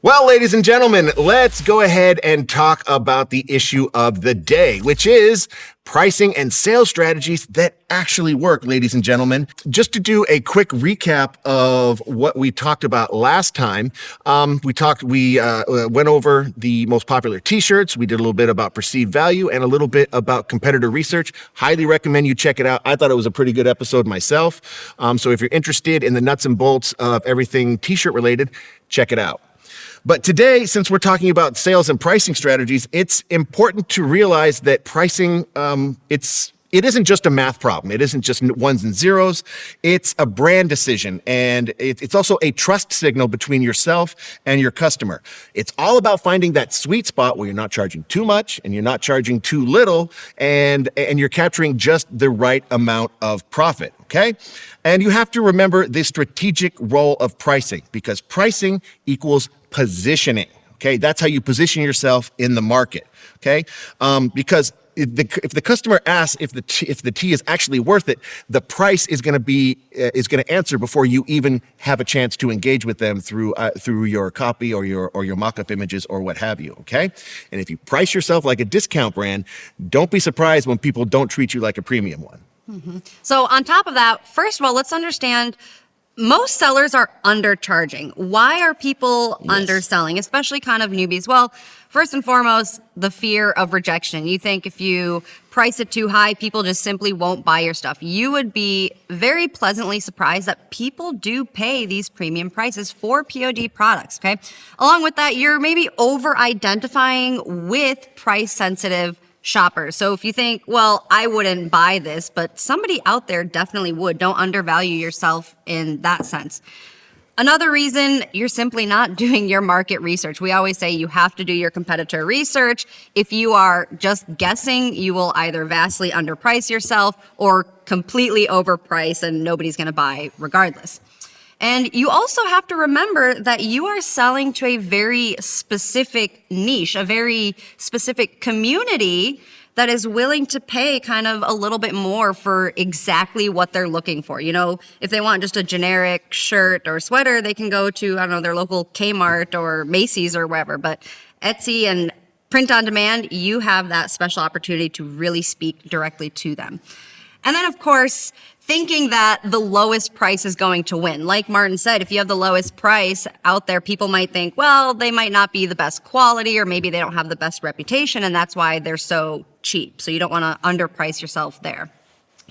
Well, ladies and gentlemen, let's go ahead and talk about the issue of the day, which is pricing and sales strategies that actually work, ladies and gentlemen. Just to do a quick recap of what we talked about last time, we went over the most popular t-shirts. We did a little bit about perceived value and a little bit about competitor research. Highly recommend you check it out. I thought it was a pretty good episode myself. So if you're interested in the nuts and bolts of everything t-shirt related, check it out. But today, since we're talking about sales and pricing strategies, it's important to realize that pricing, it isn't just a math problem. It isn't just ones and zeros. It's a brand decision, and it's also a trust signal between yourself and your customer. It's all about finding that sweet spot where you're not charging too much and you're not charging too little, and you're capturing just the right amount of profit, okay? And you have to remember the strategic role of pricing, because pricing equals positioning, okay? That's how you position yourself in the market, okay? Because if the customer asks if the tea is actually worth it, the price is going to answer before you even have a chance to engage with them through your copy or your mock-up images or what have you, okay? And if you price yourself like a discount brand, don't be surprised when people don't treat you like a premium one. Mm-hmm. So on top of that, first of all, let's understand most sellers are undercharging. Why are people underselling, especially kind of newbies? Well, first and foremost, the fear of rejection. You think if you price it too high, people just simply won't buy your stuff. You would be very pleasantly surprised that people do pay these premium prices for POD products, okay? Along with that, you're maybe over-identifying with price-sensitive shoppers. So if you think, well, I wouldn't buy this, but somebody out there definitely would. Don't undervalue yourself in that sense. Another reason, you're simply not doing your market research. We always say you have to do your competitor research. If you are just guessing, you will either vastly underprice yourself or completely overprice and nobody's going to buy regardless. And you also have to remember that you are selling to a very specific niche, a very specific community that is willing to pay kind of a little bit more for exactly what they're looking for. You know, if they want just a generic shirt or sweater, they can go to, I don't know, their local Kmart or Macy's or wherever. But Etsy and print on demand, you have that special opportunity to really speak directly to them. And then, of course, thinking that the lowest price is going to win. Like Martin said, if you have the lowest price out there, people might think, well, they might not be the best quality, or maybe they don't have the best reputation, and that's why they're so cheap. So you don't want to underprice yourself there.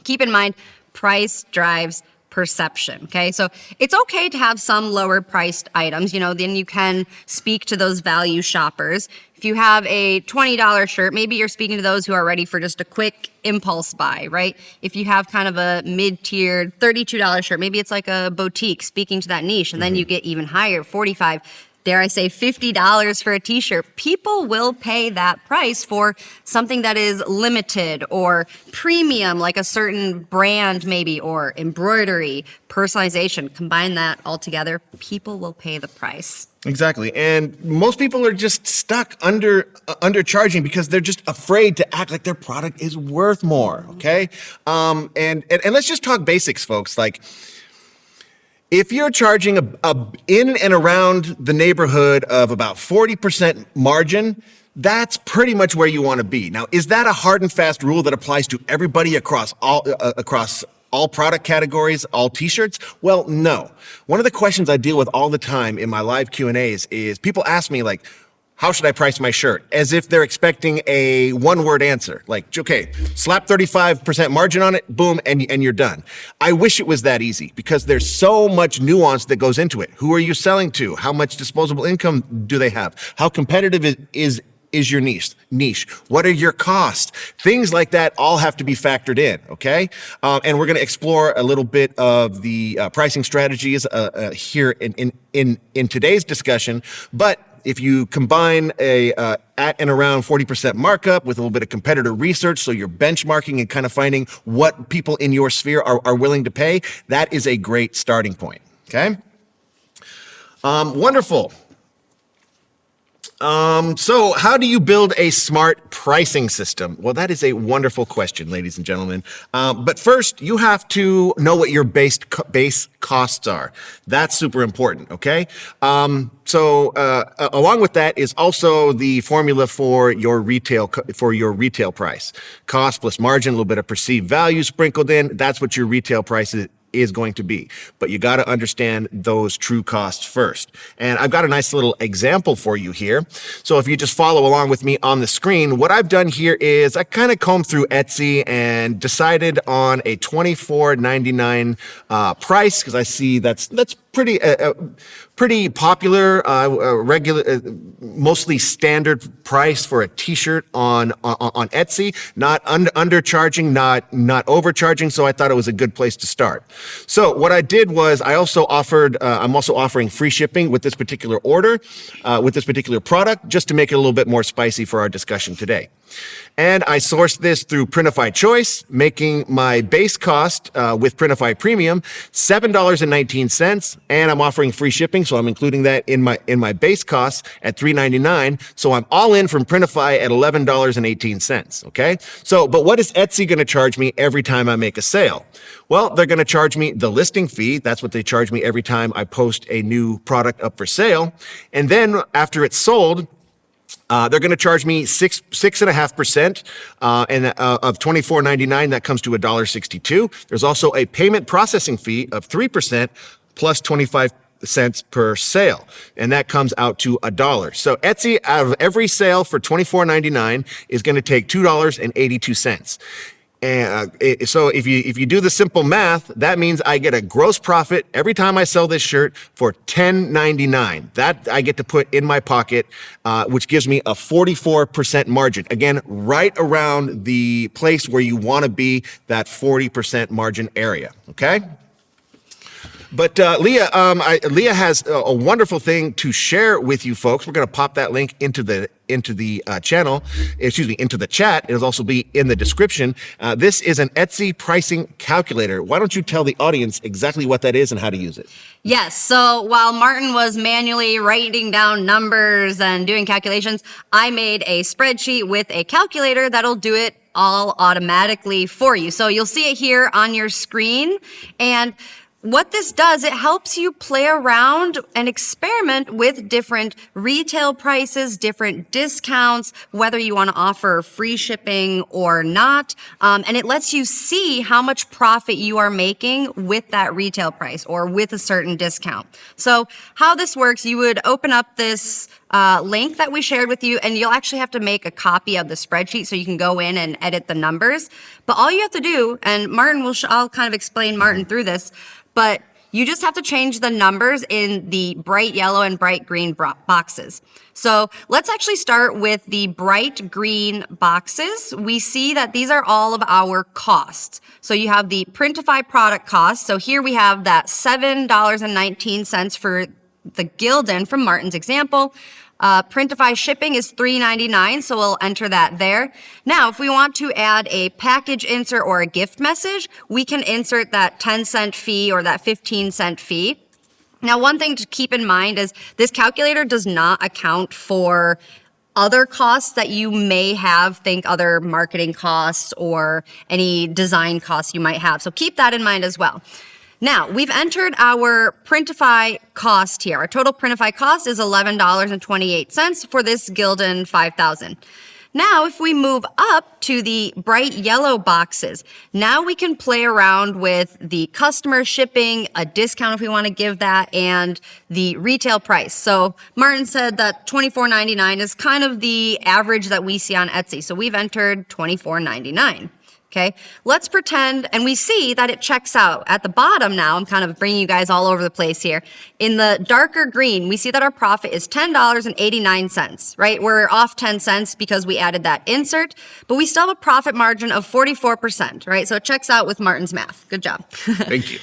Keep in mind, price drives perception, okay? So it's okay to have some lower priced items, then you can speak to those value shoppers. If you have a $20 shirt, maybe you're speaking to those who are ready for just a quick impulse buy, right? If you have kind of a mid-tiered $32 shirt, maybe it's like a boutique speaking to that niche, and then you get even higher, $45, dare I say $50 for a t-shirt. People will pay that price for something that is limited or premium, like a certain brand maybe, or embroidery, personalization. Combine that all together, people will pay the price. Exactly. And most people are just stuck undercharging because they're just afraid to act like their product is worth more, okay? And let's just talk basics, folks. Like, if you're charging in and around the neighborhood of about 40% margin, that's pretty much where you want to be. Now, is that a hard and fast rule that applies to everybody across all product categories, all t-shirts? Well, no. One of the questions I deal with all the time in my live Q&As is people ask me, like, how should I price my shirt? As if they're expecting a one-word answer. Like, okay, slap 35% margin on it, boom, and you're done. I wish it was that easy, because there's so much nuance that goes into it. Who are you selling to? How much disposable income do they have? How competitive is your niche? What are your costs? Things like that all have to be factored in, okay? And we're gonna explore a little bit of the pricing strategies here in today's discussion. But if you combine a at and around 40% markup with a little bit of competitor research, so you're benchmarking and kind of finding what people in your sphere are willing to pay, that is a great starting point, okay? Wonderful. So how do you build a smart pricing system? Well, that is a wonderful question, ladies and gentlemen. But first, you have to know what your base costs are. That's super important, okay? Along with that is also the formula for your retail price. Cost plus margin, a little bit of perceived value sprinkled in. That's what your retail price is going to be. But you got to understand those true costs first. And I've got a nice little example for you here. So if you just follow along with me on the screen, what I've done here is I kind of combed through Etsy and decided on a $24.99 price, because I see that's pretty popular, regular, mostly standard price for a t-shirt on Etsy, not undercharging, not overcharging. So I thought it was a good place to start. So what I did was I'm also offering free shipping with this particular order, with this particular product, just to make it a little bit more spicy for our discussion today. And I sourced this through Printify Choice, making my base cost with Printify Premium $7.19, and I'm offering free shipping, so I'm including that in my base cost at $3.99. So I'm all in from Printify at $11.18. Okay. So, but what is Etsy going to charge me every time I make a sale? Well, they're going to charge me the listing fee. That's what they charge me every time I post a new product up for sale, and then after it's sold, they're going to charge me 6.5%, and of $24.99. That comes to $1.62. There's also a payment processing fee of 3% plus 25 cents per sale, and that comes out to $1. So Etsy, out of every sale for $24.99, is going to take $2.82. And so if you do the simple math, that means I get a gross profit every time I sell this shirt for $10.99. That I get to put in my pocket, which gives me a 44% margin. Again, right around the place where you want to be, that 40% margin area. Okay. But Leah has a wonderful thing to share with you folks. We're going to pop that link into the channel, into the chat. It'll also be in the description. This is an Etsy pricing calculator. Why don't you tell the audience exactly what that is and how to use it? Yes. So while Martin was manually writing down numbers and doing calculations, I made a spreadsheet with a calculator that'll do it all automatically for you. So you'll see it here on your screen. And what this does, it helps you play around and experiment with different retail prices, different discounts, whether you want to offer free shipping or not. And it lets you see how much profit you are making with that retail price or with a certain discount. So how this works, you would open up this link that we shared with you, and you'll actually have to make a copy of the spreadsheet so you can go in and edit the numbers. But all you have to do, and Martin I'll kind of explain Martin through this, but you just have to change the numbers in the bright yellow and bright green boxes. So let's actually start with the bright green boxes. We see that these are all of our costs. So you have the Printify product cost. So here we have that $7.19 for the Gildan from Martin's example. Printify shipping is $3.99, so we'll enter that there. Now, if we want to add a package insert or a gift message, we can insert that 10-cent fee or that 15-cent fee. Now, one thing to keep in mind is this calculator does not account for other costs that you may have, think other marketing costs or any design costs you might have. So keep that in mind as well. Now, we've entered our Printify cost here. Our total Printify cost is $11.28 for this Gildan 5000. Now, if we move up to the bright yellow boxes, now we can play around with the customer shipping, a discount if we want to give that, and the retail price. So Martin said that $24.99 is kind of the average that we see on Etsy. So we've entered $24.99. Okay, let's pretend, and we see that it checks out. At the bottom now, I'm kind of bringing you guys all over the place here. In the darker green, we see that our profit is $10.89, right? We're off 10 cents because we added that insert, but we still have a profit margin of 44%, right? So it checks out with Martin's math. Good job. Thank you.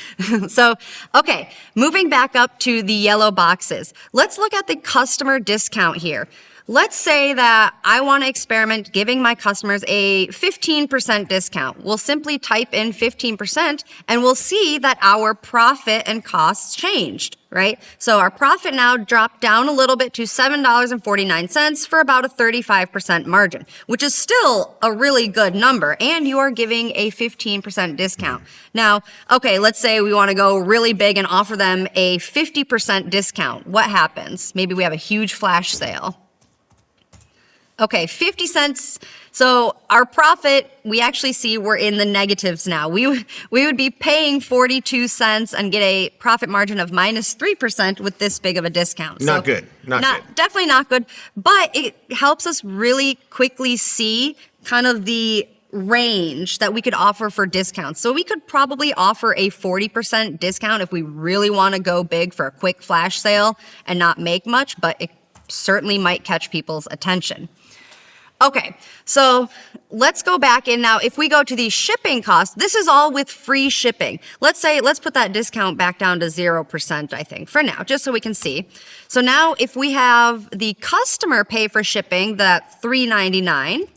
So, okay, moving back up to the yellow boxes. Let's look at the customer discount here. Let's say that I want to experiment giving my customers a 15% discount. We'll simply type in 15% and we'll see that our profit and costs changed, right? So our profit now dropped down a little bit to $7.49 for about a 35% margin, which is still a really good number. And you are giving a 15% discount. Now, okay, let's say we want to go really big and offer them a 50% discount. What happens? Maybe we have a huge flash sale. Okay, 50 cents. So our profit, we actually see we're in the negatives now. We would be paying 42 cents and get a profit margin of minus 3% with this big of a discount. Not good. Not good. Definitely not good. But it helps us really quickly see kind of the range that we could offer for discounts. So we could probably offer a 40% discount if we really want to go big for a quick flash sale and not make much, but it certainly might catch people's attention. Okay, so let's go back in now. If we go to the shipping costs, this is all with free shipping. Let's put that discount back down to 0%, I think, for now, just so we can see. So now if we have the customer pay for shipping, that $3.99,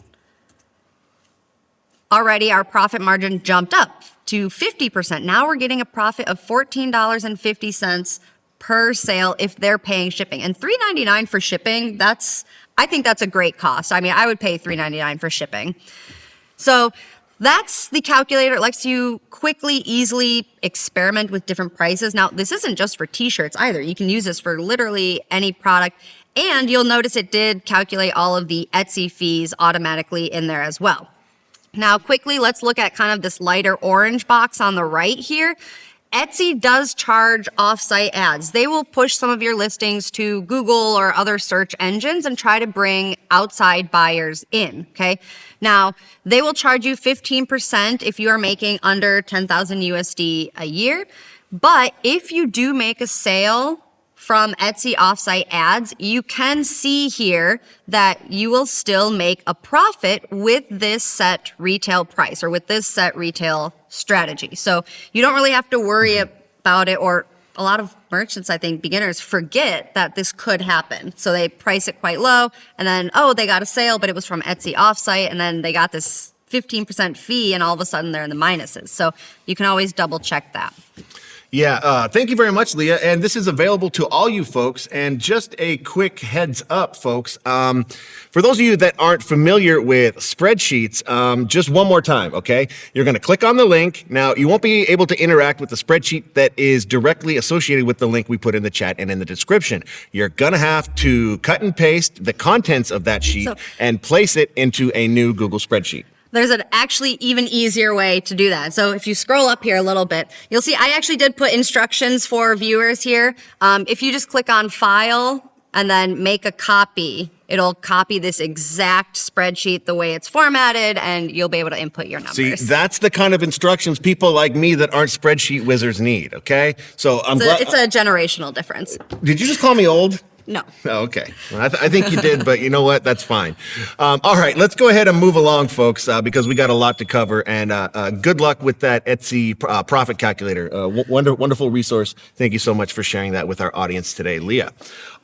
already our profit margin jumped up to 50%. Now we're getting a profit of $14.50 per sale if they're paying shipping. And $3.99 for shipping, I think that's a great cost. I mean, I would pay $3.99 for shipping. So that's the calculator. It lets you quickly, easily experiment with different prices. Now, this isn't just for t-shirts either. You can use this for literally any product. And you'll notice it did calculate all of the Etsy fees automatically in there as well. Now, quickly, let's look at kind of this lighter orange box on the right here. Etsy does charge off-site ads. They will push some of your listings to Google or other search engines and try to bring outside buyers in, okay? Now, they will charge you 15% if you are making under 10,000 USD a year. But if you do make a sale from Etsy off-site ads, you can see here that you will still make a profit with this set retail price or with this set retail strategy. So you don't really have to worry about it, or a lot of merchants, I think beginners, forget that this could happen. So they price it quite low and then, oh, they got a sale, but it was from Etsy offsite, and then they got this 15% fee and all of a sudden they're in the minuses. So you can always double check that. Yeah, thank you very much, Leah. And this is available to all you folks. And just a quick heads up, folks. For those of you that aren't familiar with spreadsheets, just one more time, okay? You're going to click on the link. Now, you won't be able to interact with the spreadsheet that is directly associated with the link we put in the chat and in the description. You're going to have to cut and paste the contents of that sheet and place it into a new Google spreadsheet. There's an actually even easier way to do that. So if you scroll up here a little bit, you'll see I actually did put instructions for viewers here. If you just click on File and then make a copy, it'll copy this exact spreadsheet the way it's formatted, and you'll be able to input your numbers. See, that's the kind of instructions people like me that aren't spreadsheet wizards need, okay? So it's a generational difference. Did you just call me old? No. Oh, okay. Well, I think you did, but you know what? That's fine. All right, let's go ahead and move along, folks, because we got a lot to cover. And good luck with that Etsy profit calculator. Wonderful resource. Thank you so much for sharing that with our audience today, Leah.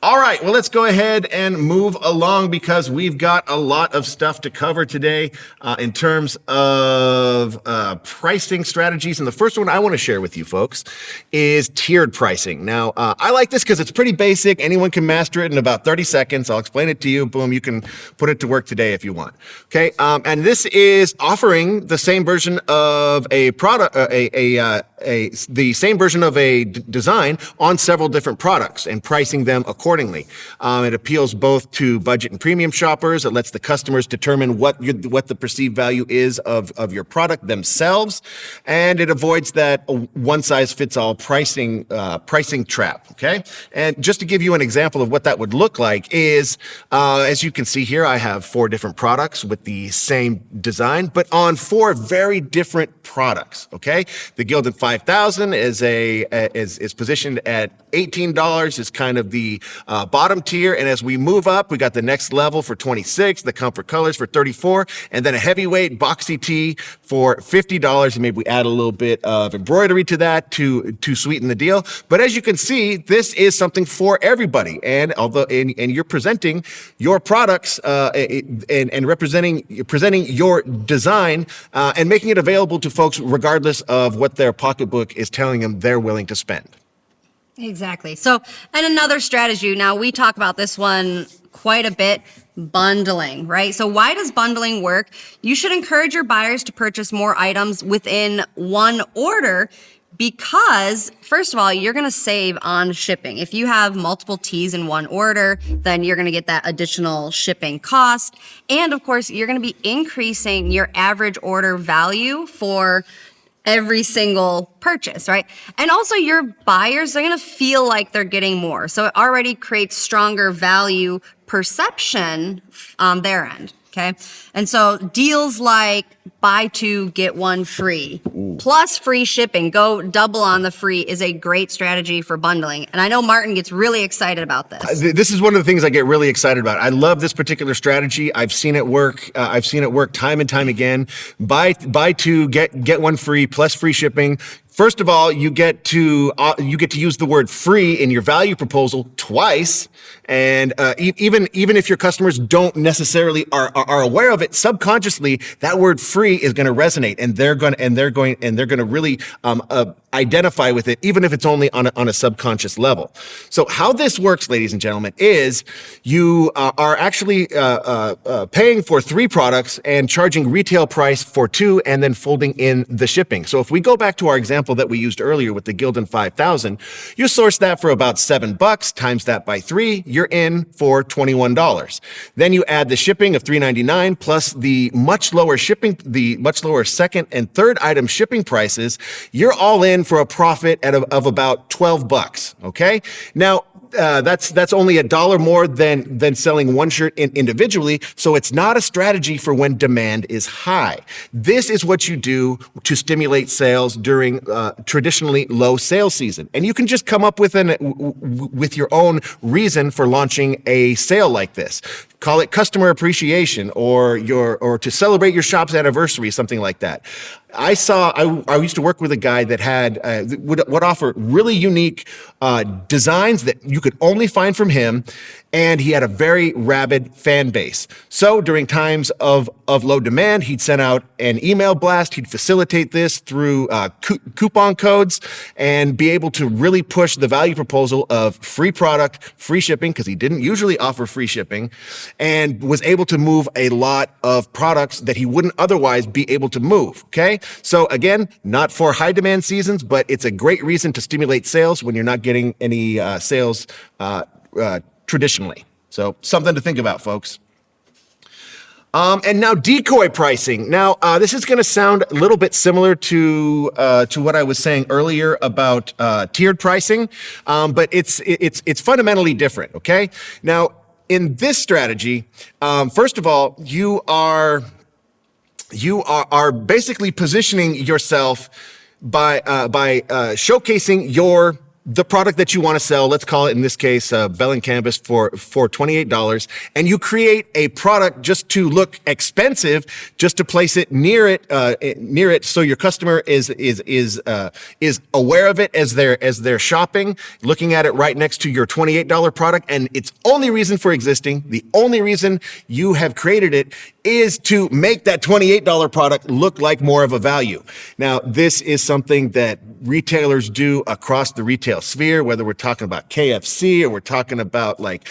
All right, well, let's go ahead and move along because we've got a lot of stuff to cover today in terms of pricing strategies. And the first one I want to share with you folks is tiered pricing. Now, I like this because it's pretty basic. Anyone can master it in about 30 seconds. I'll explain it to you. Boom, you can put it to work today if you want. Okay, and this is offering the same version of a product, the same version of a design on several different products and pricing them accordingly. It appeals both to budget and premium shoppers. It lets the customers determine what the perceived value is of your product themselves, and it avoids that one-size-fits-all pricing trap. Okay, and just to give you an example of what that would look like is, as you can see here, I have 4 different products with the same design, but on 4 very different products. Okay, the Gilded 5000 is positioned at $18, is kind of the bottom tier. And as we move up, we got the next level for 26, the comfort colors for 34, and then a heavyweight boxy tee for $50. And maybe we add a little bit of embroidery to that to sweeten the deal. But as you can see, this is something for everybody. And although and you're presenting your products and presenting your design and making it available to folks regardless of what their pocketbook is telling them they're willing to spend. Exactly. So, and another strategy, now we talk about this one quite a bit, bundling, right? So why does bundling work? You should encourage your buyers to purchase more items within one order because, first of all, you're going to save on shipping. If you have multiple tees in one order, then you're going to get that additional shipping cost. And of course, you're going to be increasing your average order value for every single purchase, right? And also your buyers are going to feel like they're getting more. So it already creates stronger value perception on their end. Okay. And so deals like buy two, get one free, plus free shipping, go double on the free is a great strategy for bundling. And I know Martin gets really excited about this. This is one of the things I get really excited about. I love this particular strategy. I've seen it work. I've seen it work time and time again. Buy two, get one free, plus free shipping. First of all, you get to use the word free in your value proposal twice, and even if your customers don't necessarily are aware of it, subconsciously that word free is going to resonate, and they're going to really identify with it, even if it's only on a subconscious level. So how this works, ladies and gentlemen, is you are actually paying for 3 products and charging retail price for 2, and then folding in the shipping. So if we go back to our example that we used earlier with the Gildan 5000, you source that for about $7, times that by 3, you're in for $21. Then you add the shipping of $3.99 plus the much lower second and third item shipping prices. You're all in for a profit of about $12. Okay. Now, that's only $1 more than selling one shirt individually. So it's not a strategy for when demand is high. This is what you do to stimulate sales during traditionally low sales season. And you can just come up with your own reason for launching a sale like this. Call it customer appreciation or to celebrate your shop's anniversary, something like that. I used to work with a guy that had would offer really unique designs that you could only find from him, and he had a very rabid fan base. So during times of low demand, he'd send out an email blast. He'd facilitate this through coupon codes and be able to really push the value proposal of free product, free shipping, because he didn't usually offer free shipping, and was able to move a lot of products that he wouldn't otherwise be able to move. Okay. So again, not for high demand seasons, but it's a great reason to stimulate sales when you're not getting any sales traditionally. So something to think about, folks. And now decoy pricing. Now, this is going to sound a little bit similar to what I was saying earlier about tiered pricing, but it's fundamentally different. Okay. Now, in this strategy, first of all, you are basically positioning yourself by showcasing the product that you want to sell. Let's call it, in this case, Bell and Canvas for $28, and you create a product just to look expensive, just to place it near it, so your customer is aware of it as they're shopping, looking at it right next to your $28 product, and its only reason for existing, the only reason you have created it, is to make that $28 product look like more of a value. Now, this is something that retailers do across the retail sphere, whether we're talking about KFC or we're talking about like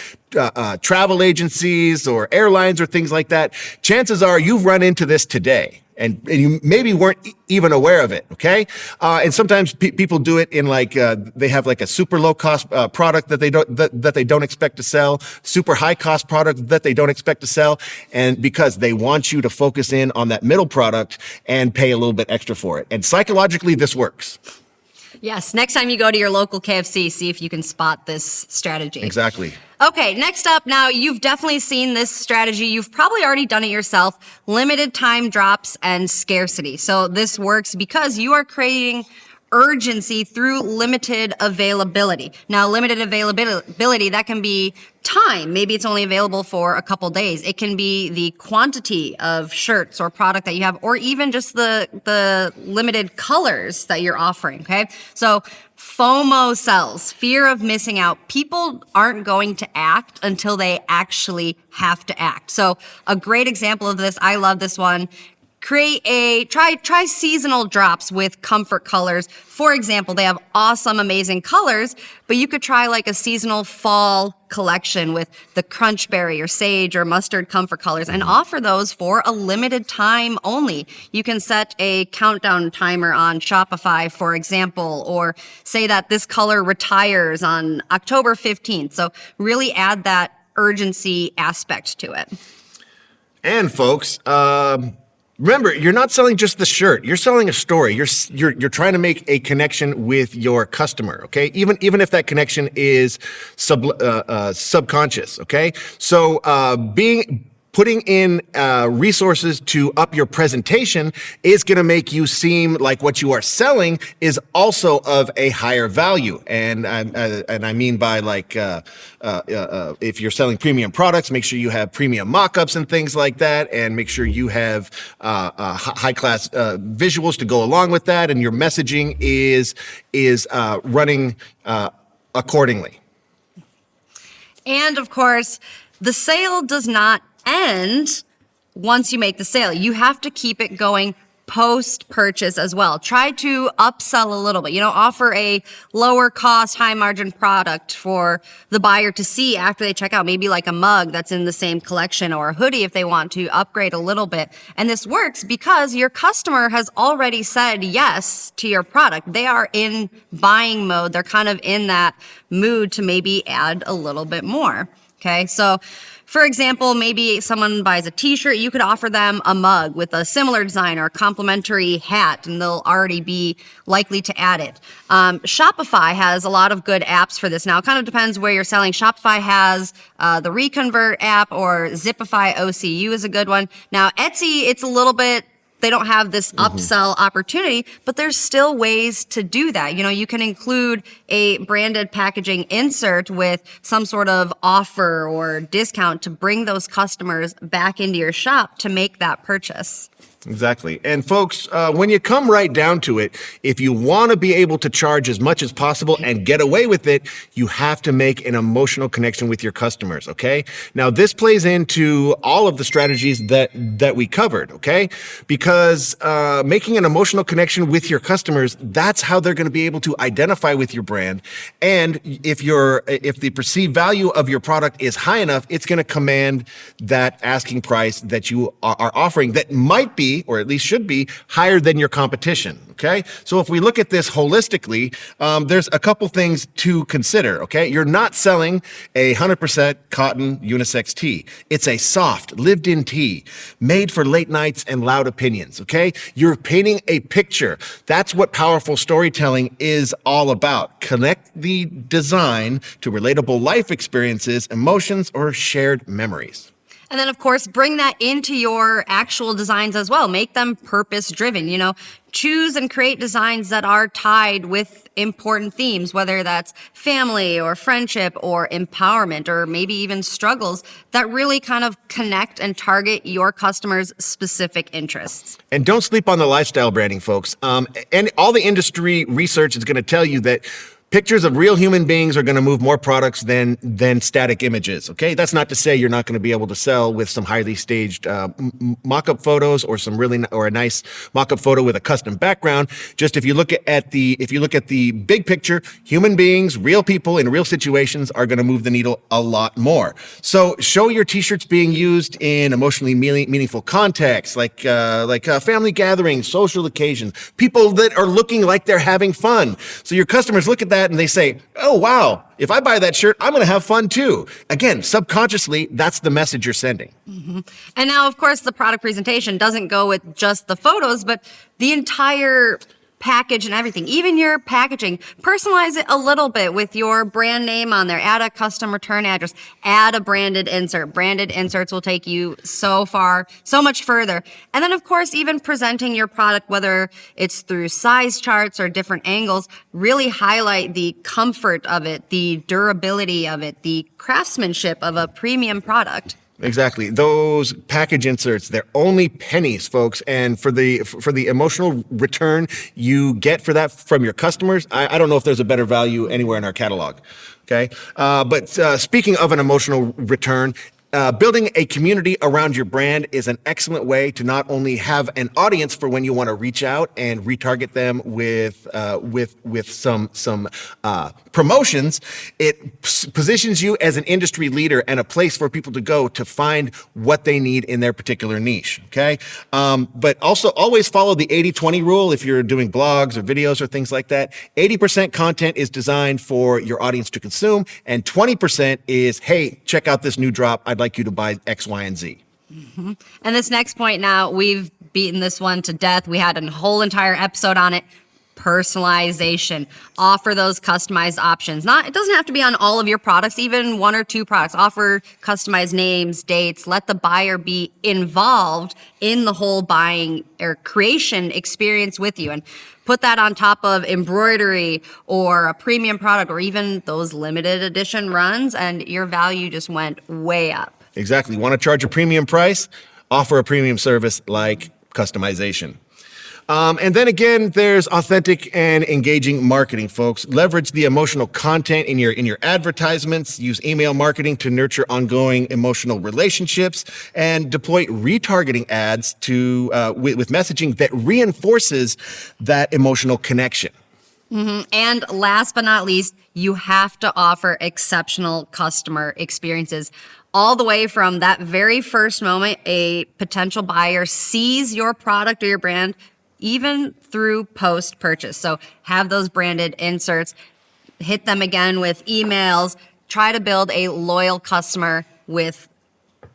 travel agencies or airlines or things like that. Chances are you've run into this today. And you maybe weren't even aware of it, okay? And sometimes people do it in like they have like a super low cost product that they don't expect to sell, super high cost product that they don't expect to sell, and because they want you to focus in on that middle product and pay a little bit extra for it. And psychologically, this works. Yes. Next time you go to your local KFC, see if you can spot this strategy. Exactly. Okay, next up, now you've definitely seen this strategy. You've probably already done it yourself. Limited time drops and scarcity. So this works because you are creating urgency through limited availability. Now, limited availability, that can be time. Maybe it's only available for a couple days. It can be the quantity of shirts or product that you have, or even just the limited colors that you're offering, okay? So FOMO sells, fear of missing out. People aren't going to act until they actually have to act. So a great example of this, I love this one. Try seasonal drops with comfort colors. For example, they have awesome, amazing colors, but you could try like a seasonal fall collection with the crunchberry or sage or mustard comfort colors and offer those for a limited time only. You can set a countdown timer on Shopify, for example, or say that this color retires on October 15th. So really add that urgency aspect to it. And folks, remember, you're not selling just the shirt. You're selling a story. You're trying to make a connection with your customer. Okay, even if that connection is subconscious. Okay, so putting in resources to up your presentation is going to make you seem like what you are selling is also of a higher value. And I mean by like if you're selling premium products, make sure you have premium mock-ups and things like that, and make sure you have high-class visuals to go along with that, and your messaging is running accordingly. And of course, the sale does not end once you make the sale. You have to keep it going post-purchase as well. Try to upsell a little bit, offer a lower cost, high margin product for the buyer to see after they check out, maybe like a mug that's in the same collection or a hoodie if they want to upgrade a little bit. And this works because your customer has already said yes to your product. They are in buying mode. They're kind of in that mood to maybe add a little bit more. Okay, so for example, maybe someone buys a t-shirt, you could offer them a mug with a similar design or a complimentary hat, and they'll already be likely to add it. Shopify has a lot of good apps for this now. It kind of depends where you're selling. Shopify has the Reconvert app, or Zipify OCU is a good one. Now, Etsy, it's a little bit, they don't have this upsell opportunity, but there's still ways to do that. You can include a branded packaging insert with some sort of offer or discount to bring those customers back into your shop to make that purchase. Exactly. And folks, when you come right down to it, if you want to be able to charge as much as possible and get away with it, you have to make an emotional connection with your customers. Okay. Now, this plays into all of the strategies that we covered. Okay. Because making an emotional connection with your customers, that's how they're going to be able to identify with your brand. And if the perceived value of your product is high enough, it's going to command that asking price that you are offering that might be, or at least should be, higher than your competition. Okay. So if we look at this holistically, there's a couple things to consider. Okay. You're not selling a 100% cotton unisex tee. It's a soft, lived in tee made for late nights and loud opinions. Okay. You're painting a picture. That's what powerful storytelling is all about. Connect the design to relatable life experiences, emotions, or shared memories. And then, of course, bring that into your actual designs as well. Make them purpose-driven, Choose and create designs that are tied with important themes, whether that's family or friendship or empowerment or maybe even struggles that really kind of connect and target your customers' specific interests. And don't sleep on the lifestyle branding, folks. And all the industry research is going to tell you that pictures of real human beings are going to move more products than static images. Okay, that's not to say you're not going to be able to sell with some highly staged mock-up photos or a nice mock-up photo with a custom background. Just if you look at the big picture, human beings, real people in real situations are going to move the needle a lot more. So show your t-shirts being used in emotionally meaningful contexts, like family gatherings, social occasions, people that are looking like they're having fun. So your customers look at that and they say, oh, wow, if I buy that shirt, I'm going to have fun too. Again, subconsciously, that's the message you're sending. Mm-hmm. And now, of course, the product presentation doesn't go with just the photos, but the entire package and everything, even your packaging, personalize it a little bit with your brand name on there. Add a custom return address, add a branded insert. Branded inserts will take you so far, so much further. And then, of course, even presenting your product, whether it's through size charts or different angles, really highlight the comfort of it, the durability of it, the craftsmanship of a premium product. Exactly. Those package inserts, they're only pennies, folks. And for the emotional return you get for that from your customers, I don't know if there's a better value anywhere in our catalog. Okay. But speaking of an emotional return, building a community around your brand is an excellent way to not only have an audience for when you want to reach out and retarget them with some promotions. It positions you as an industry leader and a place for people to go to find what they need in their particular niche. Okay, but also always follow the 80-20 rule if you're doing blogs or videos or things like that. 80% content is designed for your audience to consume, and 20% is, hey, check out this new drop. I'd like you to buy X, Y, and Z. Mm-hmm. And this next point now, we've beaten this one to death. We had a whole entire episode on it. Personalization. Offer those customized options. It doesn't have to be on all of your products, even 1 or 2 products. Offer customized names, dates. Let the buyer be involved in the whole buying or creation experience with you. And put that on top of embroidery or a premium product or even those limited edition runs, and your value just went way up. Exactly. Want to charge a premium price? Offer a premium service like customization. And then again, there's authentic and engaging marketing, folks. Leverage the emotional content in your advertisements. Use email marketing to nurture ongoing emotional relationships, and deploy retargeting ads to with messaging that reinforces that emotional connection. Mm-hmm. And last but not least, you have to offer exceptional customer experiences. All the way from that very first moment a potential buyer sees your product or your brand, even through post-purchase. So have those branded inserts, hit them again with emails, try to build a loyal customer with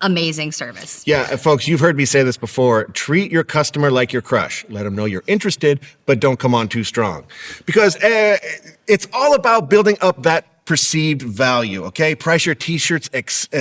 amazing service. Yeah, folks, you've heard me say this before. Treat your customer like your crush. Let them know you're interested, but don't come on too strong. Because it's all about building up that perceived value, okay? Price your t-shirts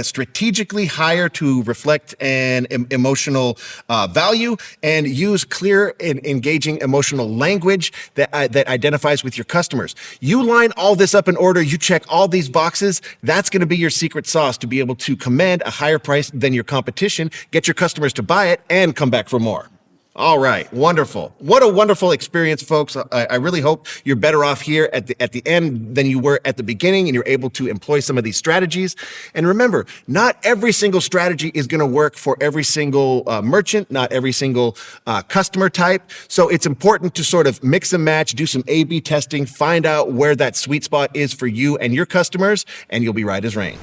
strategically higher to reflect an emotional value, and use clear and engaging emotional language that identifies with your customers. You line all this up in order, you check all these boxes, that's going to be your secret sauce to be able to command a higher price than your competition, get your customers to buy it, and come back for more. All right, wonderful. What a wonderful experience, folks. I really hope you're better off here at the end than you were at the beginning, and you're able to employ some of these strategies. And remember, not every single strategy is going to work for every single merchant, not every single customer type. So it's important to sort of mix and match, do some A/B testing, find out where that sweet spot is for you and your customers, and you'll be right as rain.